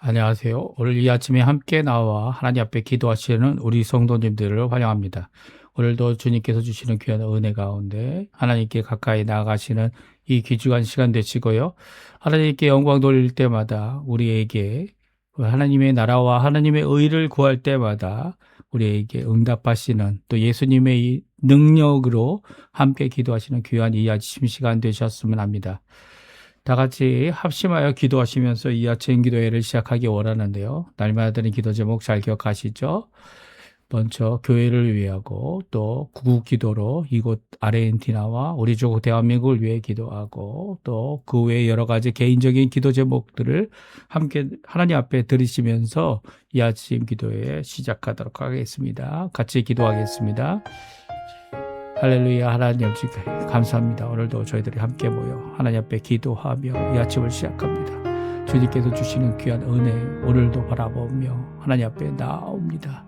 안녕하세요. 오늘 이 아침에 함께 나와 하나님 앞에 기도하시는 우리 성도님들을 환영합니다. 오늘도 주님께서 주시는 귀한 은혜 가운데 하나님께 가까이 나아가시는 이 귀중한 시간 되시고요. 하나님께 영광 돌릴 때마다 우리에게 하나님의 나라와 하나님의 의를 구할 때마다 우리에게 응답하시는 또 예수님의 이 능력으로 함께 기도하시는 귀한 이 아침 시간 되셨으면 합니다. 다 같이 합심하여 기도하시면서 이 아침 기도회를 시작하기 원하는데요. 날마다 드는 기도 제목 잘 기억하시죠? 먼저 교회를 위하고 또 구국 기도로 이곳 아르헨티나와 우리 조국 대한민국을 위해 기도하고 또 그 외에 여러 가지 개인적인 기도 제목들을 함께 하나님 앞에 드리시면서 이 아침 기도회 시작하도록 하겠습니다. 같이 기도하겠습니다. 할렐루야. 하나님 주께 감사합니다. 오늘도 저희들이 함께 모여 하나님 앞에 기도하며 이 아침을 시작합니다. 주님께서 주시는 귀한 은혜 오늘도 바라보며 하나님 앞에 나옵니다.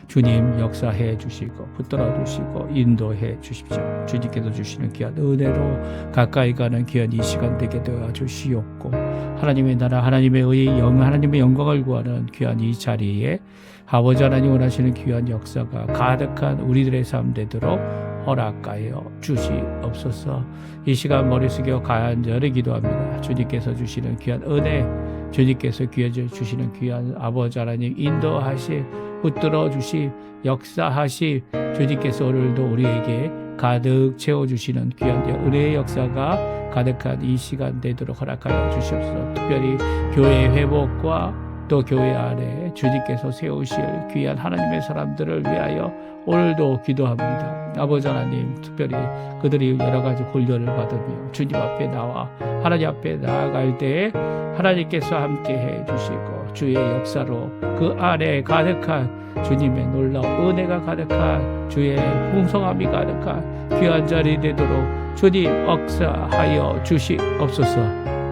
주님 역사해 주시고 붙들어 주시고 인도해 주십시오. 주님께서 주시는 귀한 은혜로 가까이 가는 귀한 이 시간 되게 되어 주시옵고 하나님의 나라 하나님의 의 하나님의 영광을 구하는 귀한 이 자리에 아버지 하나님 원하시는 귀한 역사가 가득한 우리들의 삶 되도록 허락하여 주시옵소서. 이 시간 머리 숙여 간절히 기도합니다. 주님께서 주시는 귀한 은혜, 주님께서 주시는 귀한 아버지 하나님 인도하시, 붙들어 주시, 역사하시, 주님께서 오늘도 우리에게 가득 채워주시는 귀한 은혜의 역사가 가득한 이 시간 되도록 허락하여 주시옵소서. 특별히 교회의 회복과 또 교회 안에 주님께서 세우실 귀한 하나님의 사람들을 위하여 오늘도 기도합니다. 아버지 하나님, 특별히 그들이 여러 가지 훈련을 받으며 주님 앞에 나와 하나님 앞에 나아갈 때에 하나님께서 함께 해 주시고 주의 역사로 그 안에 가득한 주님의 놀라운 은혜가 가득한 주의 풍성함이 가득한 귀한 자리 되도록 주님 역사하여 주시옵소서.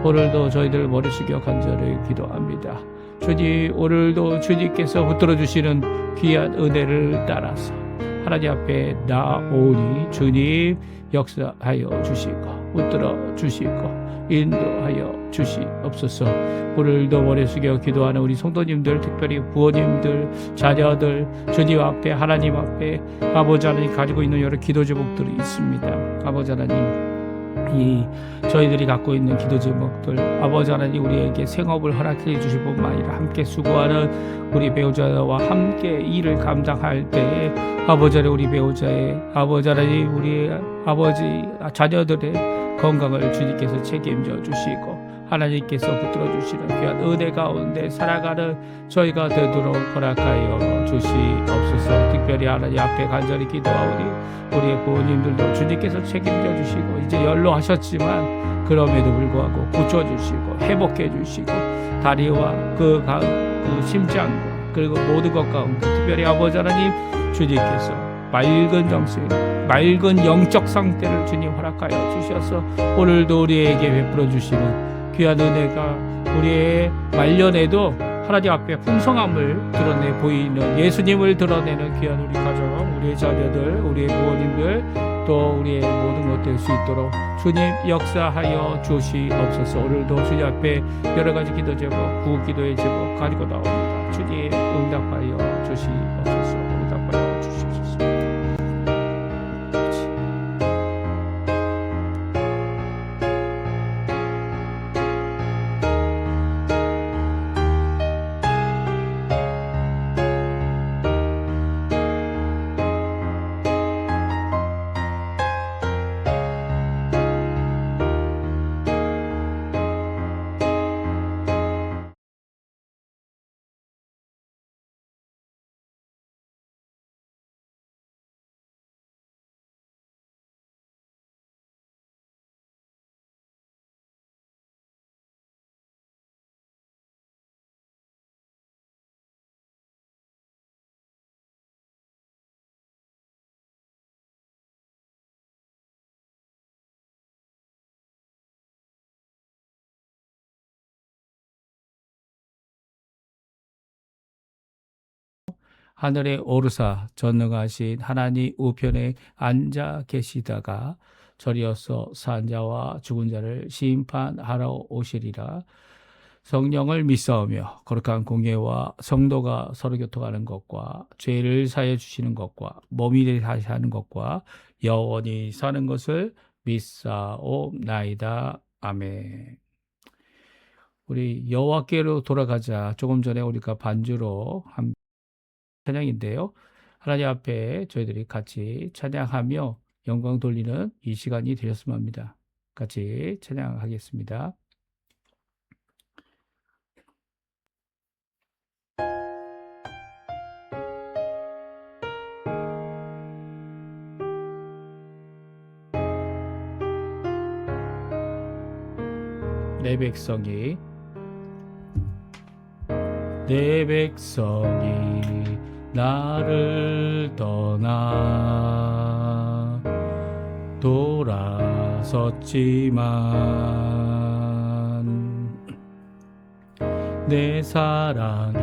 오늘도 저희들 머리 숙여 간절히 기도합니다. 주님, 오늘도 주님께서 붙들어 주시는 귀한 은혜를 따라서 하나님 앞에 나오니 주님 역사하여 주시고 붙들어 주시고 인도하여 주시옵소서. 오늘도 머리 숙여 기도하는 우리 성도님들, 특별히 부모님들, 자녀들, 주님 앞에 하나님 앞에 아버지 하나님 가지고 있는 여러 기도 제목들이 있습니다. 아버지 하나님, 이 저희들이 갖고 있는 기도 제목들 아버지 하나님 우리에게 생업을 허락해 주실 뿐만 아니라 함께 수고하는 우리 배우자와 함께 일을 감당할 때에 아버지 하나님 우리 배우자의 아버지 하나님 우리 아버지 자녀들의 건강을 주님께서 책임져 주시고 하나님께서 붙들어 주시는 귀한 은혜 가운데 살아가는 저희가 되도록 허락하여 주시옵소서. 특별히 하나님 앞에 간절히 기도하오니 우리의 부모님들도 주님께서 책임져 주시고 이제 연로하셨지만 그럼에도 불구하고 고쳐주시고 회복해 주시고 다리와 그 심장과 그리고 모든 것 가운데 특별히 아버지 하나님 주님께서 맑은 정신, 맑은 영적 상태를 주님 허락하여 주셔서 오늘도 우리에게 베풀어 주시는 귀한 은혜가 우리의 말년에도 하나님 앞에 풍성함을 드러내 보이는 예수님을 드러내는 귀한 우리 가정, 우리의 자녀들, 우리의 부모님들 또 우리의 모든 것 될 수 있도록 주님 역사하여 주시옵소서. 오늘도 주님 앞에 여러 가지 기도 제목, 구국 기도의 제목 가지고 나옵니다. 주님 응답하여 주시옵소서. 응답하여 주시옵소서. 하늘에 오르사 전능하신 하나님 우편에 앉아 계시다가 저리어서 산 자와 죽은 자를 심판하러 오시리라. 성령을 믿사오며 거룩한 공예와 성도가 서로 교통하는 것과 죄를 사해 주시는 것과 몸이 다시 하는 것과 영원히 사는 것을 믿사옵나이다. 아멘. 우리 여호와께로 돌아가자. 조금 전에 우리가 반주로 한 찬양인데요. 하나님 앞에 저희들이 같이 찬양하며 영광 돌리는 이 시간이 되셨으면 합니다. 같이 찬양하겠습니다. 내 백성이 나를 떠나 돌아섰지만 내 사랑이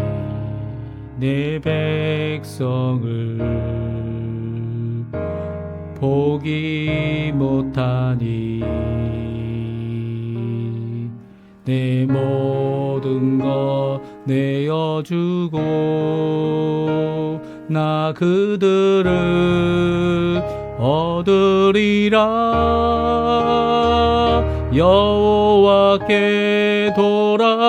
내 백성을 포기 못하니 내 모든 것 내어주고 나 그들을 얻으리라. 여호와께 돌아가자.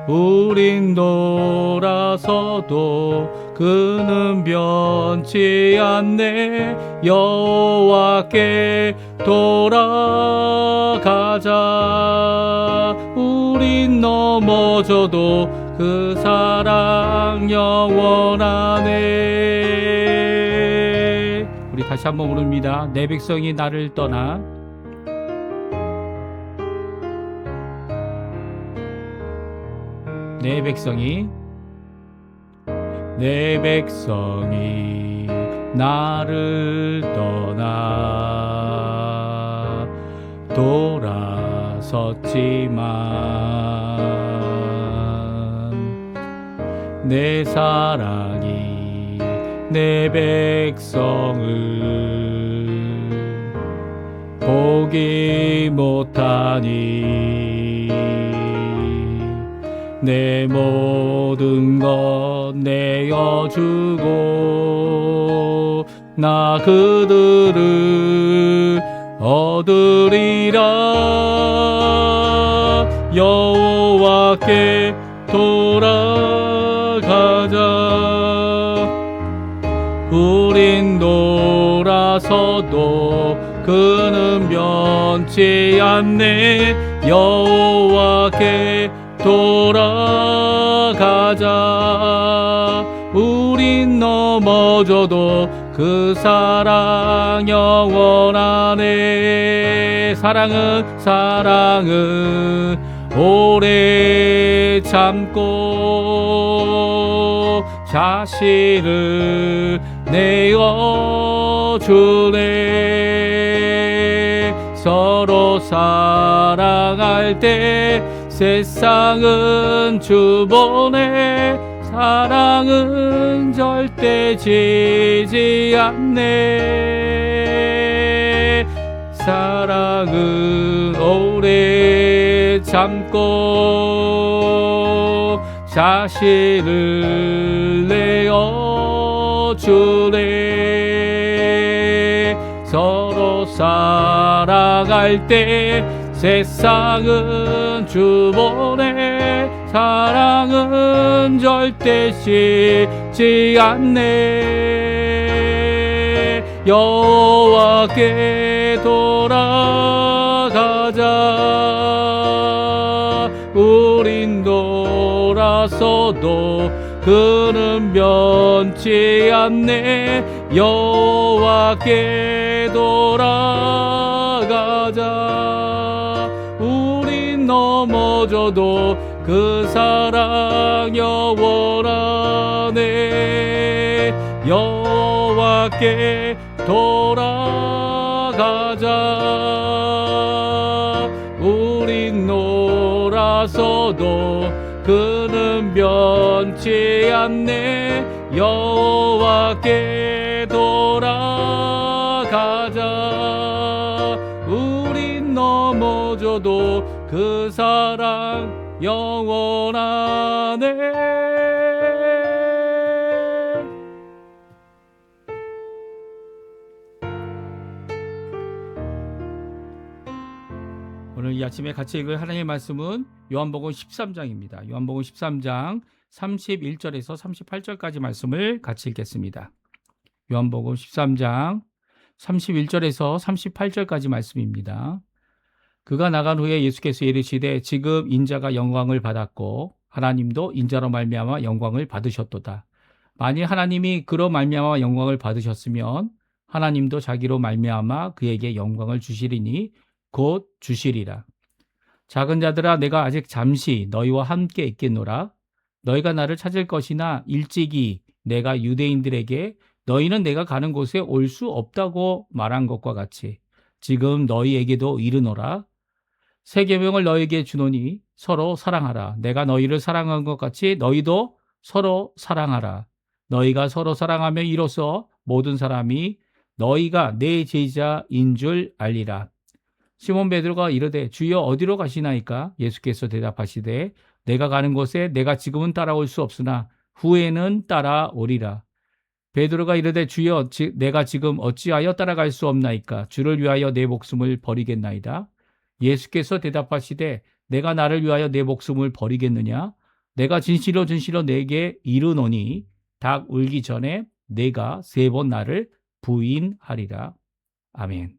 우린 돌아서도 그는 변치 않네. 여호와께 돌아가자. 우린 넘어져도 그 사랑 영원하네. 우리 다시 한번 부릅니다. 내 백성이 나를 떠나 내 백성이 나를 떠나 돌아섰지만 내 사랑이 내 백성을 포기 못하니 내 모든 것 내어주고 나 그들을 얻으리라. 여호와께 돌아가자. 우린 돌아서도 그는 변치 않네. 여호와께 돌아가자. 우린 넘어져도 그 사랑 영원하네. 사랑은 오래 참고 자신을 내어주네. 서로 사랑할 때 세상은 주보네. 사랑은 절대 지지 않네. 사랑은 오래 참고 자신을 내어주네. 서로 사랑할 때 세상은 주보네. 사랑은 절대 식지 않네. 여호와께 돌아가자. 우린 돌아서도 그는 변치 않네. 여호와께 돌아가자. 우린 넘어져도 그 사랑 영원하네. 여호와께 돌아가자. 우린 놀아서도 그는 변치 않네. 여호와께 돌아가자. 우린 넘어져도 그 사랑 영원하네. 오늘 이 아침에 같이 읽을 하나님의 말씀은 요한복음 13장입니다. 요한복음 13장 31절에서 38절까지 말씀을 같이 읽겠습니다. 요한복음 13장 31절에서 38절까지 말씀입니다. 그가 나간 후에 예수께서 이르시되 지금 인자가 영광을 받았고 하나님도 인자로 말미암아 영광을 받으셨도다. 만일 하나님이 그로 말미암아 영광을 받으셨으면 하나님도 자기로 말미암아 그에게 영광을 주시리니 곧 주시리라. 작은 자들아 내가 아직 잠시 너희와 함께 있겠노라. 너희가 나를 찾을 것이나 일찍이 내가 유대인들에게 너희는 내가 가는 곳에 올 수 없다고 말한 것과 같이 지금 너희에게도 이르노라. 새 계명을 너희에게 주노니 서로 사랑하라. 내가 너희를 사랑한 것 같이 너희도 서로 사랑하라. 너희가 서로 사랑하면 이로써 모든 사람이 너희가 내 제자인 줄 알리라. 시몬 베드로가 이르되 주여 어디로 가시나이까? 예수께서 대답하시되 내가 가는 곳에 내가 지금은 따라올 수 없으나 후에는 따라오리라. 베드로가 이르되 주여 내가 지금 어찌하여 따라갈 수 없나이까? 주를 위하여 내 목숨을 버리겠나이다. 예수께서 대답하시되 내가 나를 위하여 내 목숨을 버리겠느냐? 내가 진실로 진실로 내게 이르노니 닭 울기 전에 내가 3번 나를 부인하리라. 아멘.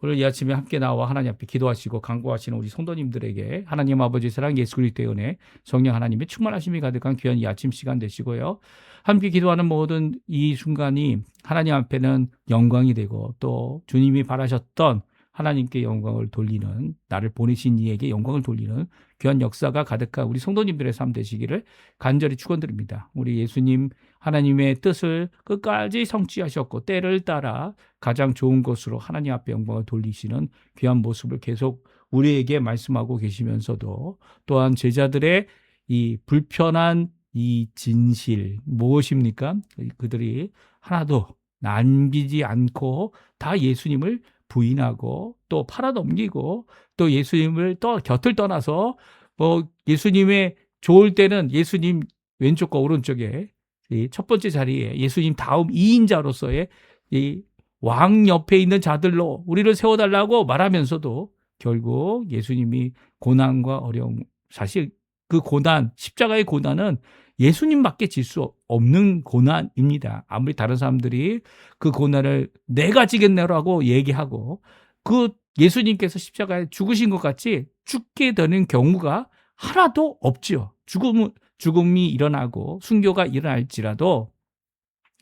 오늘 이 아침에 함께 나와 하나님 앞에 기도하시고 간구하시는 우리 성도님들에게 하나님 아버지 사랑 예수 그리스도의 은혜 성령 하나님의 충만하심이 가득한 귀한 이 아침 시간 되시고요. 함께 기도하는 모든 이 순간이 하나님 앞에는 영광이 되고 또 주님이 바라셨던 하나님께 영광을 돌리는 나를 보내신 이에게 영광을 돌리는 귀한 역사가 가득한 우리 성도님들의 삶 되시기를 간절히 축원드립니다. 우리 예수님 하나님의 뜻을 끝까지 성취하셨고 때를 따라 가장 좋은 것으로 하나님 앞에 영광을 돌리시는 귀한 모습을 계속 우리에게 말씀하고 계시면서도 또한 제자들의 이 불편한 이 진실 무엇입니까? 그들이 하나도 남기지 않고 다 예수님을 부인하고 또 팔아넘기고 또 예수님을 또 곁을 떠나서 예수님의 좋을 때는 예수님 왼쪽과 오른쪽에 이 첫 번째 자리에 예수님 다음 2인자로서의 이 왕 옆에 있는 자들로 우리를 세워달라고 말하면서도 결국 예수님이 고난과 어려움, 사실 그 고난, 십자가의 고난은 예수님밖에 질 수 없는 고난입니다. 아무리 다른 사람들이 그 고난을 내가 지겠네라고 얘기하고 그 예수님께서 십자가에 죽으신 것 같이 죽게 되는 경우가 하나도 없지요. 죽음이 일어나고 순교가 일어날지라도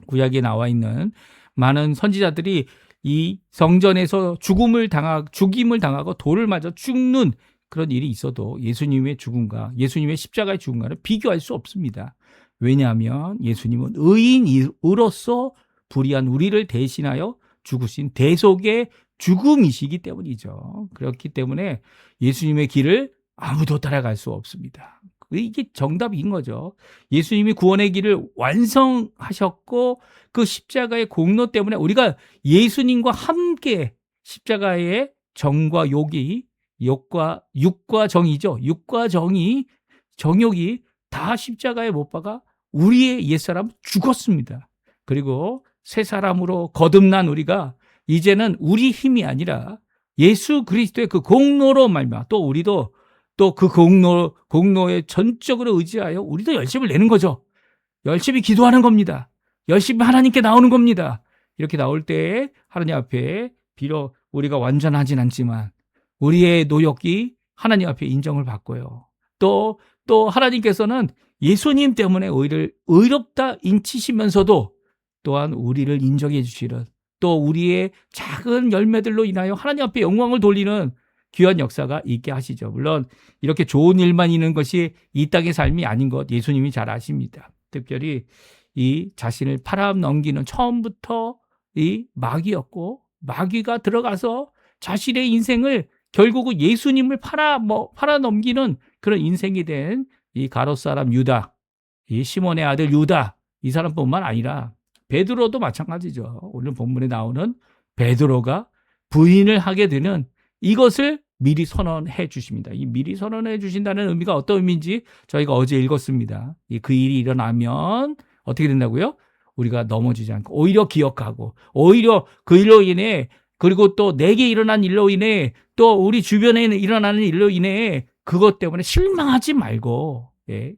구약에 나와 있는 많은 선지자들이 이 성전에서 죽임을 당하고 돌을 맞아 죽는 그런 일이 있어도 예수님의 죽음과 예수님의 십자가의 죽음과는 비교할 수 없습니다. 왜냐하면 예수님은 의인으로서 불의한 우리를 대신하여 죽으신 대속의 죽음이시기 때문이죠. 그렇기 때문에 예수님의 길을 아무도 따라갈 수 없습니다. 이게 정답인 거죠. 예수님이 구원의 길을 완성하셨고 그 십자가의 공로 때문에 우리가 예수님과 함께 십자가의 정과 육과 정이죠. 육과 정욕이 다 십자가에 못 박아 우리의 옛사람 죽었습니다. 그리고 새 사람으로 거듭난 우리가 이제는 우리 힘이 아니라 예수 그리스도의 그 공로로 말미암아 또 우리도 또 그 공로에 전적으로 의지하여 우리도 열심을 내는 거죠. 열심히 기도하는 겁니다. 열심히 하나님께 나오는 겁니다. 이렇게 나올 때 하나님 앞에 비록 우리가 완전하진 않지만 우리의 노력이 하나님 앞에 인정을 받고요. 또 하나님께서는 예수님 때문에 의롭다 인치시면서도 또한 우리를 인정해 주시는 또 우리의 작은 열매들로 인하여 하나님 앞에 영광을 돌리는 귀한 역사가 있게 하시죠. 물론 이렇게 좋은 일만 있는 것이 이 땅의 삶이 아닌 것 예수님이 잘 아십니다. 특별히 이 자신을 팔아넘기는 처음부터 이 마귀였고 마귀가 들어가서 자신의 인생을 결국은 예수님을 팔아넘기는 그런 인생이 된 이 가롯 사람 유다, 이 시몬의 아들 유다 이 사람뿐만 아니라 베드로도 마찬가지죠. 오늘 본문에 나오는 베드로가 부인을 하게 되는 이것을 미리 선언해 주십니다. 이 미리 선언해 주신다는 의미가 어떤 의미인지 저희가 어제 읽었습니다. 그 일이 일어나면 어떻게 된다고요? 우리가 넘어지지 않고 오히려 기억하고 오히려 그 일로 인해 그리고 또 내게 일어난 일로 인해 또 우리 주변에 일어나는 일로 인해 그것 때문에 실망하지 말고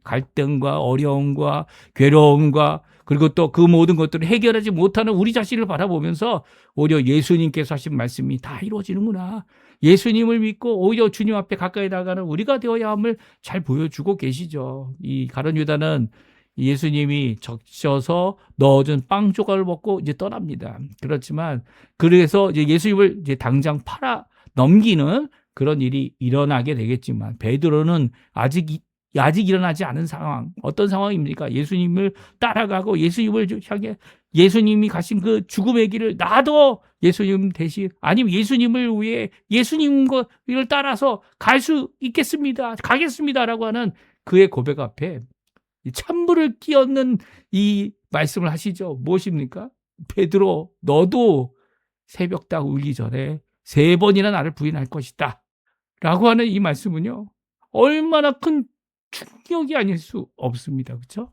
갈등과 어려움과 괴로움과 그리고 또 그 모든 것들을 해결하지 못하는 우리 자신을 바라보면서 오히려 예수님께서 하신 말씀이 다 이루어지는구나. 예수님을 믿고 오히려 주님 앞에 가까이 나가는 우리가 되어야 함을 잘 보여주고 계시죠. 이 가룟 유다는 예수님이 적셔서 넣어준 빵 조각을 먹고 이제 떠납니다. 그렇지만 그래서 이제 예수님을 이제 당장 팔아 넘기는 그런 일이 일어나게 되겠지만 베드로는 아직 일어나지 않은 상황. 어떤 상황입니까? 예수님을 따라가고 예수님을 향해 예수님이 가신 그 죽음의 길을 나도 예수님 대신 아니면 예수님을 위해 예수님을 따라서 갈 수 있겠습니다. 가겠습니다라고 하는 그의 고백 앞에 찬물을 끼얹는 이 말씀을 하시죠. 무엇입니까? 베드로 너도 새벽딱 울기 전에 3번이나 나를 부인할 것이다. 라고 하는 이 말씀은요. 얼마나 큰 충격이 아닐 수 없습니다. 그렇죠?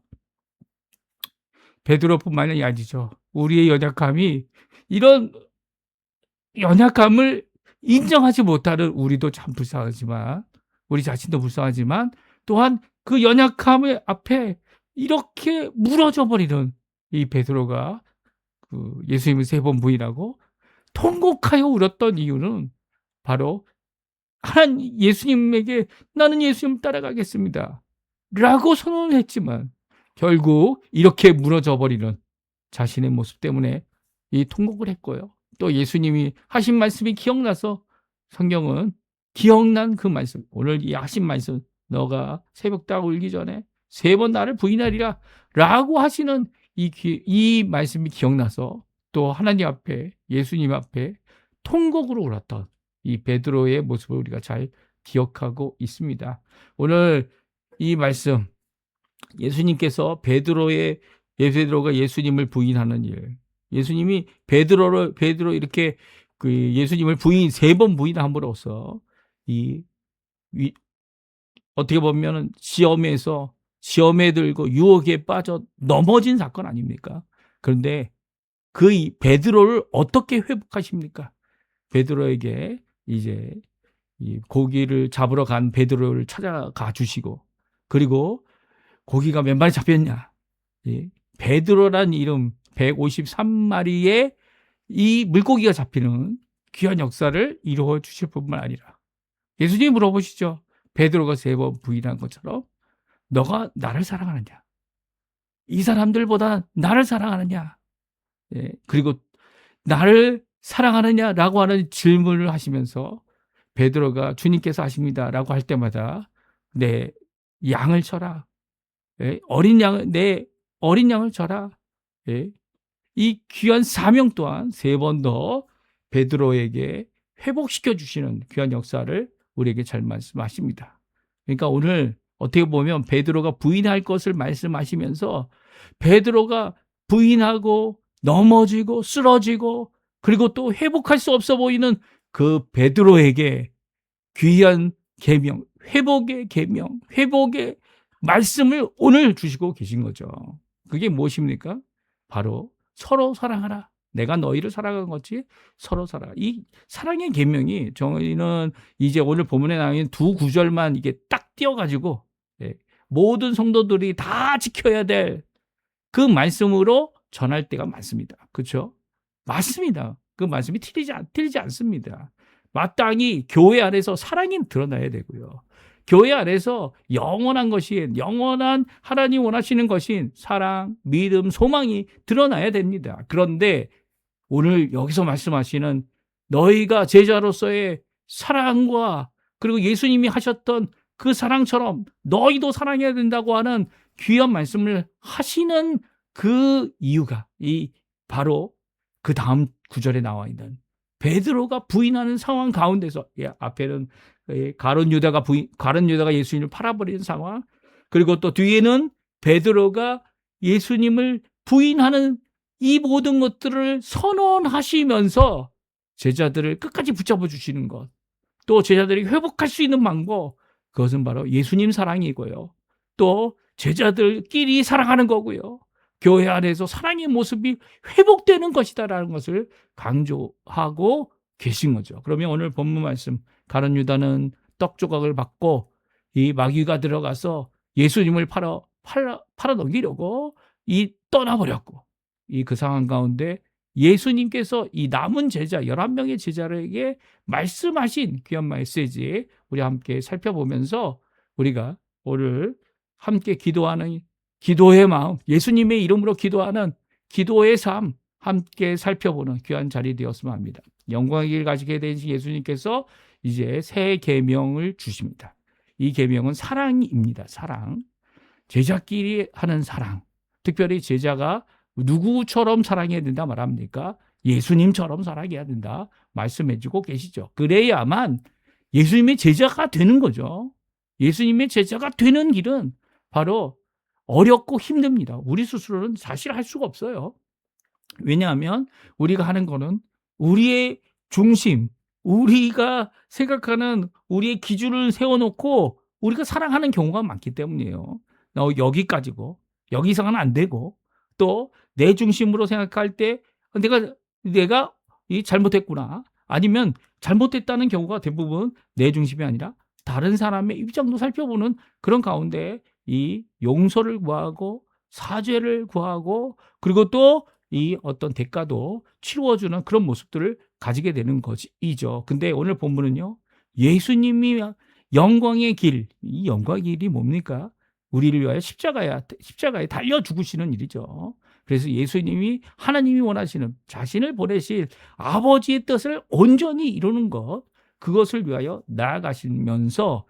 베드로뿐만이 아니죠. 우리의 연약함이 이런 연약함을 인정하지 못하는 우리도 참 불쌍하지만 우리 자신도 불쌍하지만 또한 그 연약함의 앞에 이렇게 무너져 버리는 이 베드로가 그 예수님을 3번 부인하고 통곡하여 울었던 이유는 바로 예수님에게 나는 예수님 따라가겠습니다. 라고 선언을 했지만 결국 이렇게 무너져 버리는 자신의 모습 때문에 이 통곡을 했고요. 또 예수님이 하신 말씀이 기억나서 성경은 기억난 그 말씀, 오늘 이 하신 말씀, 너가 새벽딱 울기 전에 3번 나를 부인하리라 라고 하시는 이 말씀이 기억나서 또 하나님 앞에 예수님 앞에 통곡으로 울었던 이 베드로의 모습을 우리가 잘 기억하고 있습니다. 오늘 이 말씀 예수님께서 베드로가 예수님을 부인하는 일, 예수님이 베드로 이렇게 그 예수님을 3번 부인함으로써 어떻게 보면은 시험에 들고 유혹에 빠져 넘어진 사건 아닙니까? 그런데 그 베드로를 어떻게 회복하십니까? 베드로에게 이제 이 고기를 잡으러 간 베드로를 찾아가 주시고 그리고 고기가 몇 마리 잡혔냐? 베드로란 이름 153마리의 이 물고기가 잡히는 귀한 역사를 이루어 주실 뿐만 아니라 예수님이 물어보시죠. 베드로가 3번 부인한 것처럼 너가 나를 사랑하느냐? 이 사람들보다 나를 사랑하느냐? 그리고 나를 사랑하느냐라고 하는 질문을 하시면서 베드로가 주님께서 하십니다라고 할 때마다 내 양을 쳐라. 내 어린 양을 쳐라. 이 귀한 사명 또한 3번 더 베드로에게 회복시켜 주시는 귀한 역사를 우리에게 잘 말씀하십니다. 그러니까 오늘 어떻게 보면 베드로가 부인할 것을 말씀하시면서 베드로가 부인하고 넘어지고 쓰러지고 그리고 또 회복할 수 없어 보이는 그 베드로에게 귀한 계명, 회복의 계명, 회복의 말씀을 오늘 주시고 계신 거죠. 그게 무엇입니까? 바로 서로 사랑하라. 내가 너희를 사랑한 것이 서로 사랑하라. 이 사랑의 계명이 저희는 이제 오늘 본문에 나오는 2구절만 이게 딱 띄어가지고 모든 성도들이 다 지켜야 될 그 말씀으로 전할 때가 많습니다. 그렇죠? 맞습니다. 그 말씀이 틀리지 않습니다. 마땅히 교회 안에서 사랑이 드러나야 되고요. 교회 안에서 영원한 하나님 원하시는 것인 사랑, 믿음, 소망이 드러나야 됩니다. 그런데 오늘 여기서 말씀하시는 너희가 제자로서의 사랑과 그리고 예수님이 하셨던 그 사랑처럼 너희도 사랑해야 된다고 하는 귀한 말씀을 하시는 그 이유가 바로 그 다음 구절에 나와 있는 베드로가 부인하는 상황 가운데서 앞에는 가룟 유다가 예수님을 팔아버리는 상황 그리고 또 뒤에는 베드로가 예수님을 부인하는 이 모든 것들을 선언하시면서 제자들을 끝까지 붙잡아 주시는 것 또 제자들이 회복할 수 있는 방법, 그것은 바로 예수님 사랑이고요. 또 제자들끼리 사랑하는 거고요. 교회 안에서 사랑의 모습이 회복되는 것이다라는 것을 강조하고 계신 거죠. 그러면 오늘 본문 말씀, 가룟 유다는 떡 조각을 받고 이 마귀가 들어가서 예수님을 팔아 넘기려고 떠나버렸고, 그 상황 가운데 예수님께서 이 남은 제자 11명의 제자에게 말씀하신 귀한 메시지 우리 함께 살펴보면서 우리가 오늘 함께 기도하는 기도의 마음, 예수님의 이름으로 기도하는 기도의 삶 함께 살펴보는 귀한 자리 되었으면 합니다. 영광의 길 가지게 되신 예수님께서 이제 새 계명을 주십니다. 이 계명은 사랑입니다. 사랑. 제자끼리 하는 사랑. 특별히 제자가 누구처럼 사랑해야 된다 말합니까? 예수님처럼 사랑해야 된다 말씀해주고 계시죠. 그래야만 예수님의 제자가 되는 거죠. 예수님의 제자가 되는 길은 바로 어렵고 힘듭니다. 우리 스스로는 사실 할 수가 없어요. 왜냐하면 우리가 하는 거는 우리의 중심, 우리가 생각하는 우리의 기준을 세워놓고 우리가 사랑하는 경우가 많기 때문이에요. 여기까지고 여기 이상은 안 되고, 또 내 중심으로 생각할 때 내가 잘못했구나, 아니면 잘못했다는 경우가 대부분 내 중심이 아니라 다른 사람의 입장도 살펴보는 그런 가운데 이 용서를 구하고 사죄를 구하고, 그리고 또 이 어떤 대가도 치루어주는 그런 모습들을 가지게 되는 것이죠. 근데 오늘 본문은요, 예수님이 영광의 길, 이 영광의 길이 뭡니까? 우리를 위하여 십자가에 달려 죽으시는 일이죠. 그래서 예수님이, 하나님이 원하시는 자신을 보내실 아버지의 뜻을 온전히 이루는 것, 그것을 위하여 나아가시면서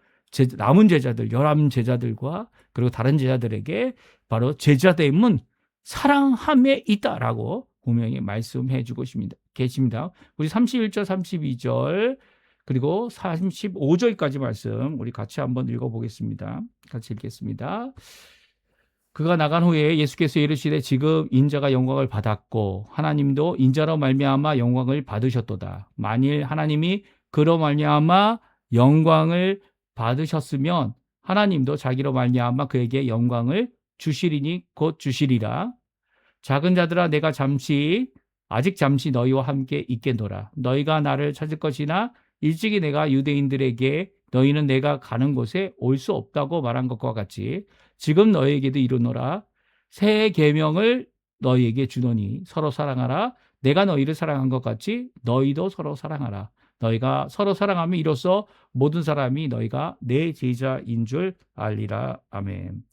남은 제자들, 11제자들과 그리고 다른 제자들에게 바로 제자됨은 사랑함에 있다라고 분명히 말씀해 주고 계십니다. 우리 31절, 32절 그리고 35절까지 말씀 우리 같이 한번 읽어보겠습니다. 같이 읽겠습니다. 그가 나간 후에 예수께서 이르시되 지금 인자가 영광을 받았고 하나님도 인자로 말미암아 영광을 받으셨도다. 만일 하나님이 그로 말미암아 영광을 받으셨으면 하나님도 자기로 말미암아 그에게 영광을 주시리니 곧 주시리라. 작은 자들아, 내가 아직 잠시 너희와 함께 있겠노라. 너희가 나를 찾을 것이나 일찍이 내가 유대인들에게 너희는 내가 가는 곳에 올 수 없다고 말한 것과 같이 지금 너희에게도 이르노라. 새 계명을 너희에게 주노니 서로 사랑하라. 내가 너희를 사랑한 것 같이 너희도 서로 사랑하라. 너희가 서로 사랑하면 이로써 모든 사람이 너희가 내 제자인 줄 알리라. 아멘.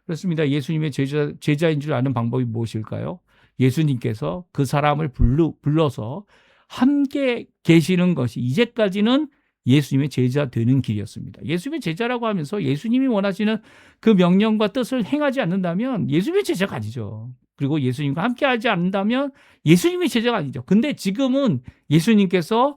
그렇습니다. 예수님의 제자인 줄 아는 방법이 무엇일까요? 예수님께서 그 사람을 불러서 함께 계시는 것이 이제까지는 예수님의 제자 되는 길이었습니다. 예수님의 제자라고 하면서 예수님이 원하시는 그 명령과 뜻을 행하지 않는다면 예수님의 제자가 아니죠. 그리고 예수님과 함께 하지 않는다면 예수님의 제자가 아니죠. 근데 지금은 예수님께서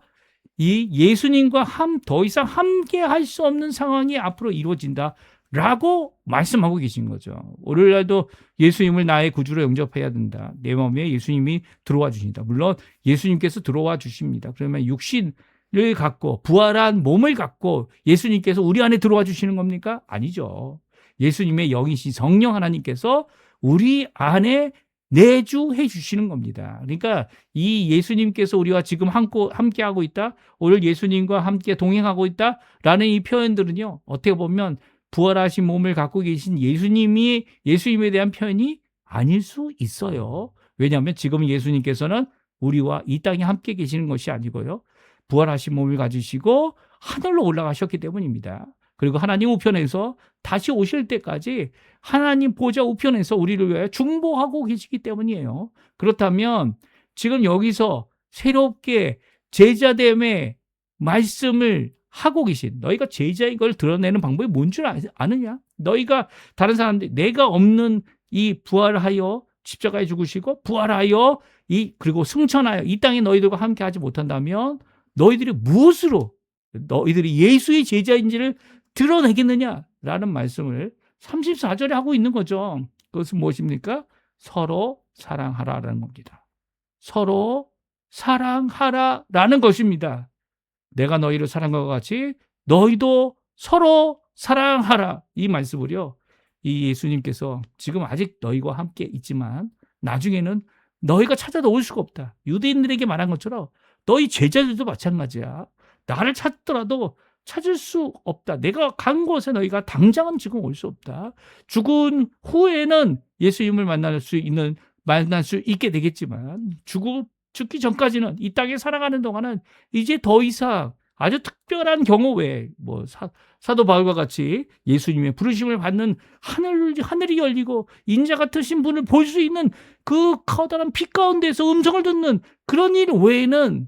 이 예수님과 더 이상 함께 할 수 없는 상황이 앞으로 이루어진다 라고 말씀하고 계신 거죠. 오늘날도 예수님을 나의 구주로 영접해야 된다. 내 마음에 예수님이 들어와 주신다. 물론 예수님께서 들어와 주십니다. 그러면 육신을 갖고 부활한 몸을 갖고 예수님께서 우리 안에 들어와 주시는 겁니까? 아니죠. 예수님의 영이신 성령 하나님께서 우리 안에 내주해 주시는 겁니다. 그러니까 이 예수님께서 우리와 지금 함께 하고 있다, 오늘 예수님과 함께 동행하고 있다라는 이 표현들은요, 어떻게 보면 부활하신 몸을 갖고 계신 예수님에 대한 표현이 아닐 수 있어요. 왜냐하면 지금 예수님께서는 우리와 이 땅에 함께 계시는 것이 아니고요, 부활하신 몸을 가지시고 하늘로 올라가셨기 때문입니다. 그리고 하나님 우편에서 다시 오실 때까지 하나님 보좌 우편에서 우리를 위하여 중보하고 계시기 때문이에요. 그렇다면 지금 여기서 새롭게 제자됨의 말씀을 하고 계신, 너희가 제자인 걸 드러내는 방법이 뭔 줄 아느냐? 너희가 다른 사람들, 내가 없는 이 부활하여 십자가에 죽으시고 부활하여 그리고 승천하여 이 땅에 너희들과 함께 하지 못한다면 너희들이 무엇으로 너희들이 예수의 제자인지를 드러내겠느냐라는 말씀을 34절에 하고 있는 거죠. 그것은 무엇입니까? 서로 사랑하라라는 겁니다. 서로 사랑하라라는 것입니다. 내가 너희를 사랑한 것 같이 너희도 서로 사랑하라. 이 말씀을요, 이 예수님께서 지금 아직 너희와 함께 있지만 나중에는 너희가 찾아도 올 수가 없다. 유대인들에게 말한 것처럼 너희 제자들도 마찬가지야. 나를 찾더라도 찾을 수 없다. 내가 간 곳에 너희가 당장은 지금 올 수 없다. 죽은 후에는 예수님을 만날 수 있게 되겠지만 죽기 전까지는, 이 땅에 살아가는 동안은 이제 더 이상 아주 특별한 경우 외에 사도 바울과 같이 예수님의 부르심을 받는 하늘이 열리고 인자 같으신 분을 볼 수 있는 그 커다란 빛 가운데서 음성을 듣는 그런 일 외에는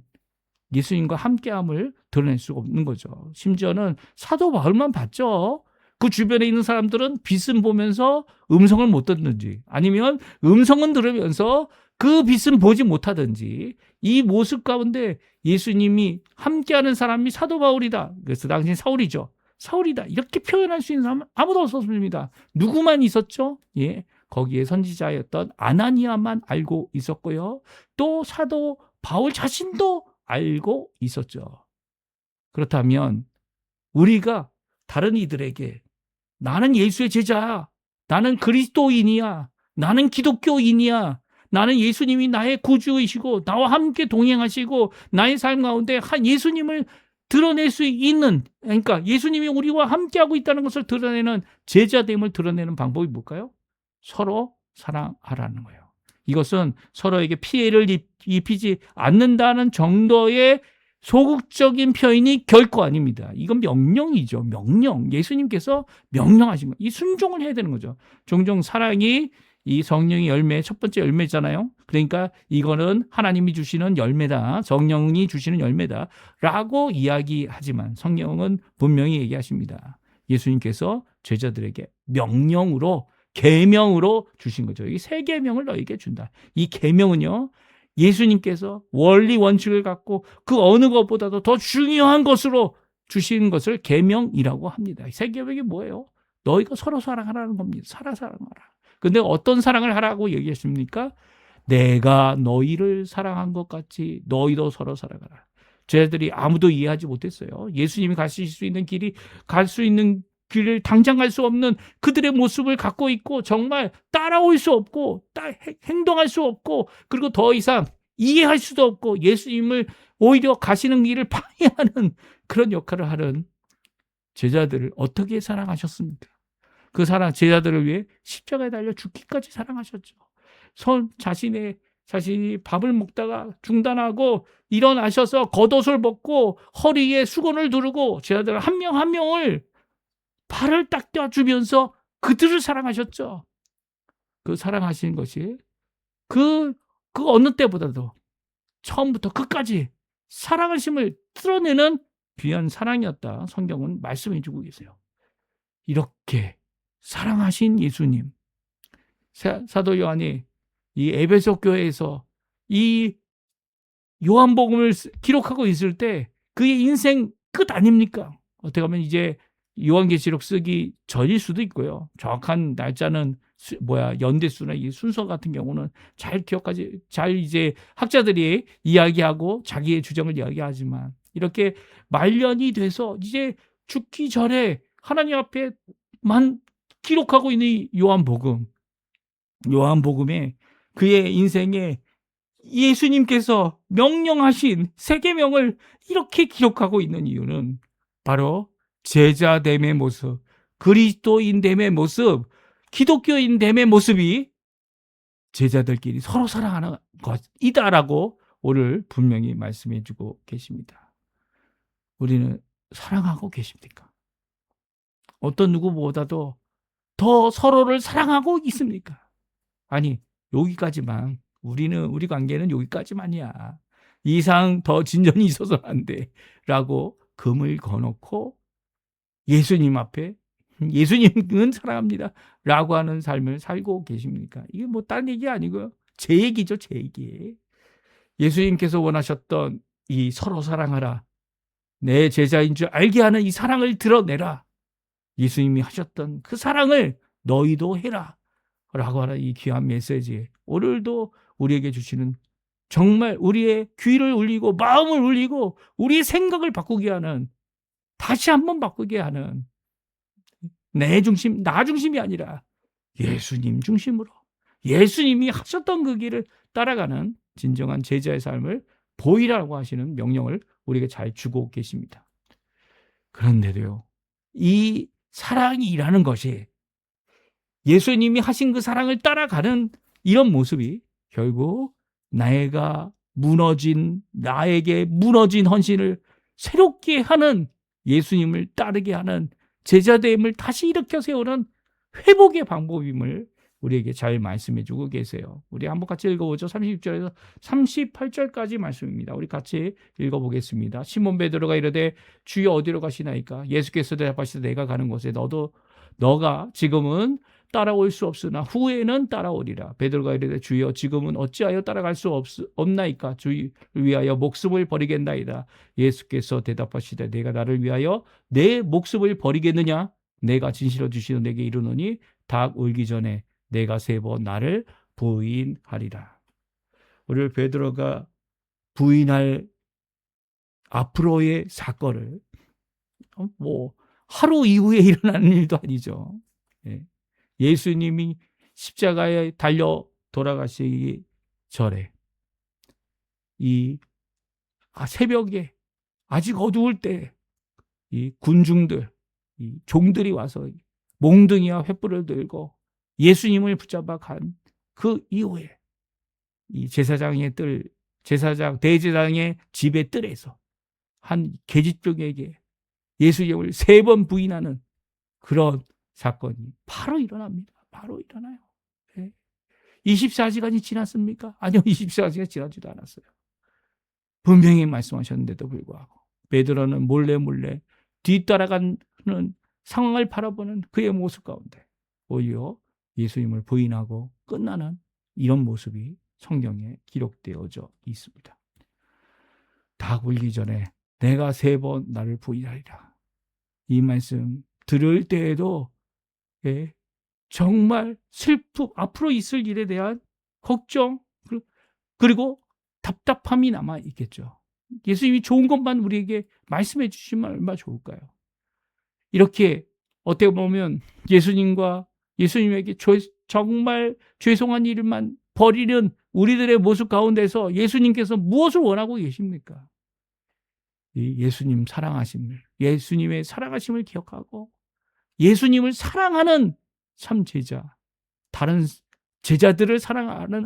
예수님과 함께함을 드러낼 수가 없는 거죠. 심지어는 사도 바울만 봤죠. 그 주변에 있는 사람들은 빛은 보면서 음성을 못 듣는지, 아니면 음성은 들으면서 그 빛은 보지 못하든지, 이 모습 가운데 예수님이 함께하는 사람이 사도 바울이다. 그래서 당시 사울이죠. 사울이다. 이렇게 표현할 수 있는 사람은 아무도 없었습니다. 누구만 있었죠? 거기에 선지자였던 아나니아만 알고 있었고요. 또 사도 바울 자신도 알고 있었죠. 그렇다면 우리가 다른 이들에게 나는 예수의 제자야, 나는 그리스도인이야, 나는 기독교인이야, 나는 예수님이 나의 구주이시고 나와 함께 동행하시고 나의 삶 가운데 예수님을 드러낼 수 있는, 그러니까 예수님이 우리와 함께하고 있다는 것을 드러내는 제자됨을 드러내는 방법이 뭘까요? 서로 사랑하라는 거예요. 이것은 서로에게 피해를 입히지 않는다는 정도의 소극적인 표현이 결코 아닙니다. 이건 명령이죠. 명령. 예수님께서 명령하신 거. 이 순종을 해야 되는 거죠. 종종 사랑이 이 성령의 열매, 첫 번째 열매잖아요. 그러니까 이거는 하나님이 주시는 열매다, 성령이 주시는 열매다 라고 이야기하지만 성경은 분명히 얘기하십니다. 예수님께서 제자들에게 명령으로, 계명으로 주신 거죠. 이 세 계명을 너에게 준다. 이 계명은요, 예수님께서 원리 원칙을 갖고 그 어느 것보다도 더 중요한 것으로 주신 것을 계명이라고 합니다. 이 세 계명이 뭐예요? 너희가 서로 사랑하라는 겁니다. 사랑하라. 근데 어떤 사랑을 하라고 얘기했습니까? 내가 너희를 사랑한 것 같이 너희도 서로 사랑하라. 쟤들이 아무도 이해하지 못했어요. 예수님이 가실 수 있는 길을 당장 갈 수 없는 그들의 모습을 갖고 있고, 정말 따라올 수 없고 행동할 수 없고, 그리고 더 이상 이해할 수도 없고, 예수님을 오히려 가시는 길을 방해하는 그런 역할을 하는 제자들을 어떻게 사랑하셨습니까? 그 제자들을 위해 십자가에 달려 죽기까지 사랑하셨죠. 자신이 밥을 먹다가 중단하고 일어나셔서 겉옷을 벗고 허리에 수건을 두르고 제자들 한 명 한 명을 발을 닦아주면서 그들을 사랑하셨죠. 그 사랑하시는 것이 그 어느 때보다도 처음부터 끝까지 사랑하심을 드러내는 귀한 사랑이었다. 성경은 말씀해 주고 계세요. 이렇게 사랑하신 예수님, 사도 요한이 이 에베소 교회에서 이 요한복음을 기록하고 있을 때 그의 인생 끝 아닙니까? 어떻게 보면 이제 요한계시록 쓰기 전일 수도 있고요. 정확한 날짜는 연대수나 이 순서 같은 경우는 잘 이제 학자들이 이야기하고 자기의 주장을 이야기하지만, 이렇게 말년이 돼서 이제 죽기 전에 하나님 앞에만 기록하고 있는 요한복음에 그의 인생에 예수님께서 명령하신 세 계명을 이렇게 기록하고 있는 이유는 바로 제자됨의 모습, 그리스도인됨의 모습, 기독교인됨의 모습이 제자들끼리 서로 사랑하는 것이다라고 오늘 분명히 말씀해 주고 계십니다. 우리는 사랑하고 계십니까? 어떤 누구보다도 더 서로를 사랑하고 있습니까? 아니, 여기까지만, 우리 관계는 여기까지만이야, 이상 더 진전이 있어서는 안 돼 라고 금을 거놓고 예수님 앞에 예수님은 사랑합니다 라고 하는 삶을 살고 계십니까? 이게 다른 얘기 아니고요, 제 얘기죠. 제 얘기. 예수님께서 원하셨던 이 서로 사랑하라, 내 제자인 줄 알게 하는 이 사랑을 드러내라, 예수님이 하셨던 그 사랑을 너희도 해라 라고 하는 이 귀한 메시지, 오늘도 우리에게 주시는 정말 우리의 귀를 울리고 마음을 울리고 우리의 생각을 바꾸게 하는, 다시 한번 바꾸게 하는, 내 중심, 나 중심이 아니라 예수님 중심으로, 예수님이 하셨던 그 길을 따라가는 진정한 제자의 삶을 보이라고 하시는 명령을 우리에게 잘 주고 계십니다. 그런데도요, 이 사랑이라는 것이, 예수님이 하신 그 사랑을 따라가는 이런 모습이 결국 나에게 무너진 헌신을 새롭게 하는, 예수님을 따르게 하는 제자됨을 다시 일으켜 세우는 회복의 방법임을 우리에게 잘 말씀해 주고 계세요. 우리 한번 같이 읽어보죠. 30절에서 38절까지 말씀입니다. 우리 같이 읽어보겠습니다. 시몬 베드로가 이르되 주여 어디로 가시나이까? 예수께서 대답하시되 내가 가는 곳에 너가 지금은 따라올 수 없으나 후에는 따라오리라. 베드로가 이르되 주여 지금은 어찌하여 따라갈 수 없나이까? 주를 위하여 목숨을 버리겠나이다. 예수께서 대답하시되 내가 나를 위하여 내 목숨을 버리겠느냐? 내가 진실로 주시는 내게 이르노니 닭 울기 전에 내가 3번 나를 부인하리라. 오늘 베드로가 부인할 앞으로의 사건을 하루 이후에 일어나는 일도 아니죠. 예수님이 십자가에 달려 돌아가시기 전에 새벽에 아직 어두울 때 이 군중들, 이 종들이 와서 몽둥이와 횃불을 들고 예수님을 붙잡아 간 그 이후에 이 대제사장의 집의 뜰에서 한 계집종에게 예수님을 3번 부인하는 그런 사건이 바로 일어납니다. 바로 일어나요. 24시간이 지났습니까? 아니요, 24시간이 지나지도 않았어요. 분명히 말씀하셨는데도 불구하고 베드로는 몰래 뒤따라가는 상황을 바라보는 그의 모습 가운데 오히려 예수님을 부인하고 끝나는 이런 모습이 성경에 기록되어져 있습니다. 닭 울기 전에 내가 3번 나를 부인하리라. 이 말씀 들을 때에도 정말 슬픔, 앞으로 있을 일에 대한 걱정, 그리고 답답함이 남아 있겠죠. 예수님이 좋은 것만 우리에게 말씀해 주시면 얼마나 좋을까요? 이렇게 어떻게 보면 예수님에게 정말 죄송한 일만 벌이는 우리들의 모습 가운데서 예수님께서 무엇을 원하고 계십니까? 예수님의 사랑하심을 기억하고 예수님을 사랑하는 참 제자, 다른 제자들을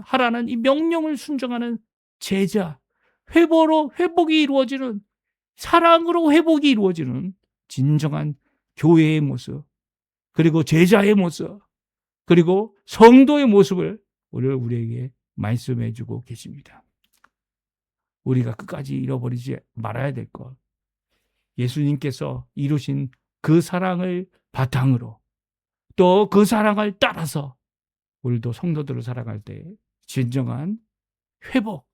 하라는 이 명령을 순종하는 제자, 회복이 이루어지는, 사랑으로 회복이 이루어지는 진정한 교회의 모습, 그리고 제자의 모습, 그리고 성도의 모습을 오늘 우리에게 말씀해 주고 계십니다. 우리가 끝까지 잃어버리지 말아야 될 것, 예수님께서 이루신 그 사랑을 바탕으로 또 그 사랑을 따라서 우리도 성도들을 살아갈 때 진정한 회복,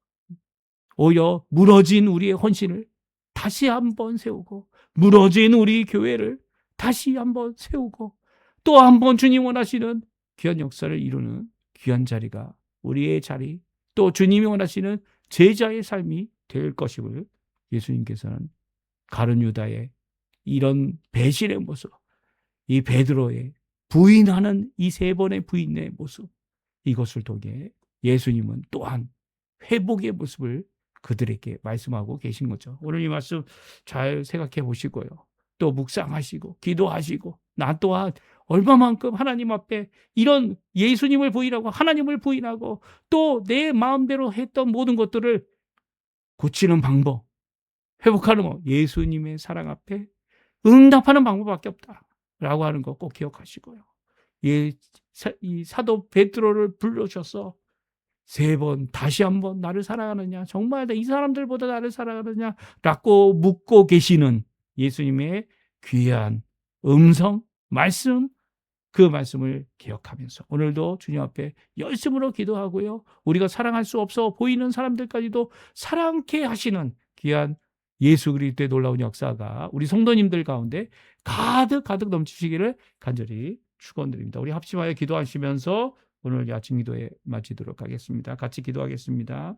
오히려 무너진 우리의 헌신을 다시 한번 세우고, 무너진 우리 교회를 다시 한번 세우고, 또 한번 주님 원하시는 귀한 역사를 이루는 귀한 자리가 우리의 자리, 또 주님이 원하시는 제자의 삶이 될 것임을 예수님께서는 가룟 유다의 이런 배신의 모습, 이 베드로의 부인하는 이 3번의 부인의 모습, 이것을 통해 예수님은 또한 회복의 모습을 그들에게 말씀하고 계신 거죠. 오늘 이 말씀 잘 생각해 보시고요. 또 묵상하시고 기도하시고, 나 또한 얼마만큼 하나님 앞에 이런 예수님을 부인하고 하나님을 부인하고 또 내 마음대로 했던 모든 것들을 고치는 방법, 회복하는 것, 예수님의 사랑 앞에 응답하는 방법밖에 없다라고 하는 거 꼭 기억하시고요. 이 사도 베드로를 불러주셔서 3번 다시 한번 나를 사랑하느냐, 정말 이 사람들보다 나를 사랑하느냐 라고 묻고 계시는 예수님의 귀한 음성, 말씀, 그 말씀을 기억하면서 오늘도 주님 앞에 열심으로 기도하고요, 우리가 사랑할 수 없어 보이는 사람들까지도 사랑케 하시는 귀한 예수 그리스도의 놀라운 역사가 우리 성도님들 가운데 가득 넘치시기를 간절히 축원드립니다. 우리 합심하여 기도하시면서 오늘 아침 기도에 마치도록 하겠습니다. 같이 기도하겠습니다.